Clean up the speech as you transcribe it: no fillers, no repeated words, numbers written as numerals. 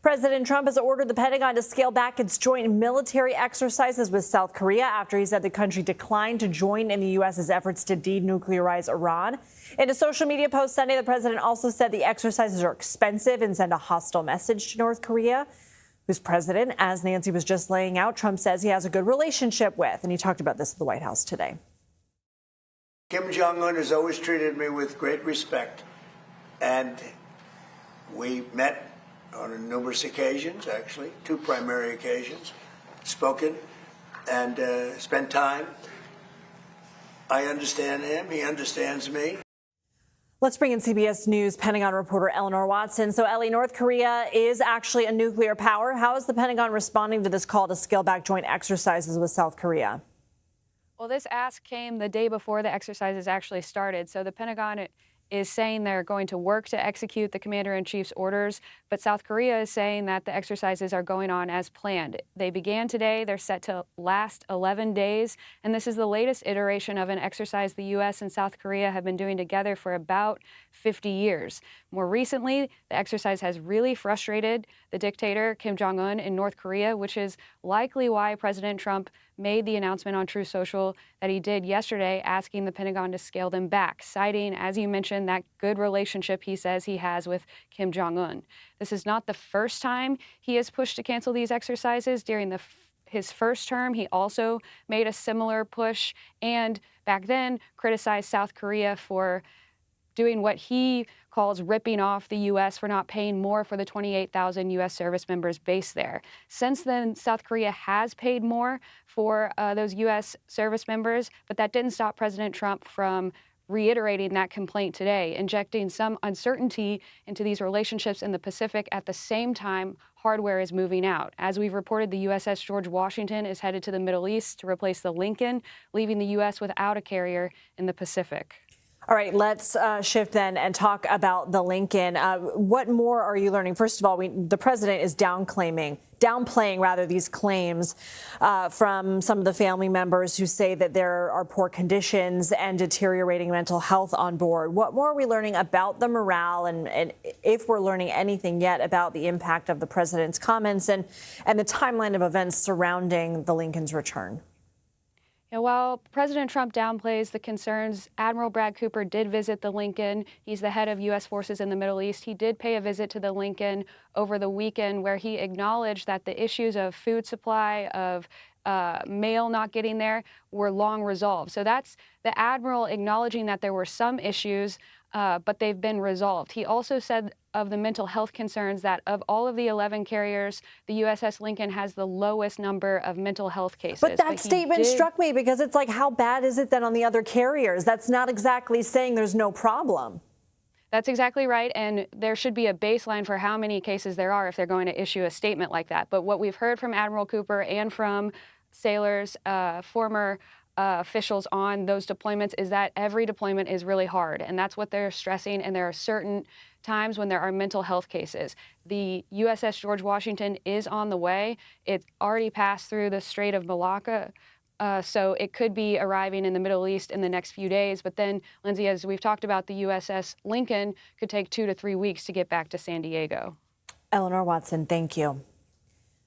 President Trump has ordered the Pentagon to scale back its joint military exercises with South Korea after he said the country declined to join in the U.S.'s efforts to denuclearize Iran. In a social media post Sunday, the president also said the exercises are expensive and send a hostile message to North Korea, whose president, as Nancy was just laying out, Trump says he has a good relationship with. And he talked about this at the White House today. Kim Jong-un has always treated me with great respect, and we met on numerous occasions, actually, two primary occasions, spoken and spent time. I understand him. He understands me. Let's bring in CBS News Pentagon reporter Eleanor Watson. So, Ellie, North Korea is actually a nuclear power. How is the Pentagon responding to this call to scale back joint exercises with South Korea? Well, this ask came the day before the exercises actually started. So the Pentagon is saying they're going to work to execute the commander-in-chief's orders, but South Korea is saying that the exercises are going on as planned. They began today. They're set to last 11 days, and this is the latest iteration of an exercise the U.S. and South Korea have been doing together for about 50 years. More recently, the exercise has really frustrated the dictator, Kim Jong-un, in North Korea, which is likely why President Trump made the announcement on Truth Social that he did yesterday, asking the Pentagon to scale them back, citing, as you mentioned, that good relationship he says he has with Kim Jong-un. This is not the first time he has pushed to cancel these exercises. During his first term, he also made a similar push, and back then criticized South Korea for doing what he calls ripping off the U.S. for not paying more for the 28,000 U.S. service members based there. Since then, South Korea has paid more for those U.S. service members, but that didn't stop President Trump from reiterating that complaint today, injecting some uncertainty into these relationships in the Pacific at the same time hardware is moving out. As we've reported, the USS George Washington is headed to the Middle East to replace the Lincoln, leaving the U.S. without a carrier in the Pacific. All right, let's shift then and talk about the Lincoln. What more are you learning? First of all, the president is downplaying these claims from some of the family members who say that there are poor conditions and deteriorating mental health on board. What more are we learning about the morale, and if we're learning anything yet about the impact of the president's comments and the timeline of events surrounding the Lincoln's return? Yeah, while President Trump downplays the concerns, Admiral Brad Cooper did visit the Lincoln. He's the head of U.S. forces in the Middle East. He did pay a visit to the Lincoln over the weekend, where he acknowledged that the issues of food supply, of mail not getting there, were long resolved. So that's the Admiral acknowledging that there were some issues, but they've been resolved. He also said of the mental health concerns that of all of the 11 carriers, the USS Lincoln has the lowest number of mental health cases. But that statement struck me because it's like, how bad is it then on the other carriers? That's not exactly saying there's no problem. That's exactly right, and there should be a baseline for how many cases there are if they're going to issue a statement like that. But what we've heard from Admiral Cooper and from sailors, former officials on those deployments, is that every deployment is really hard, and that's what they're stressing, and there are certain times when there are mental health cases. The USS George Washington is on the way. It already passed through the Strait of Malacca, so it could be arriving in the Middle East in the next few days. But then, Lindsay, as we've talked about, the USS Lincoln could take 2 to 3 weeks to get back to San Diego. Eleanor Watson, thank you.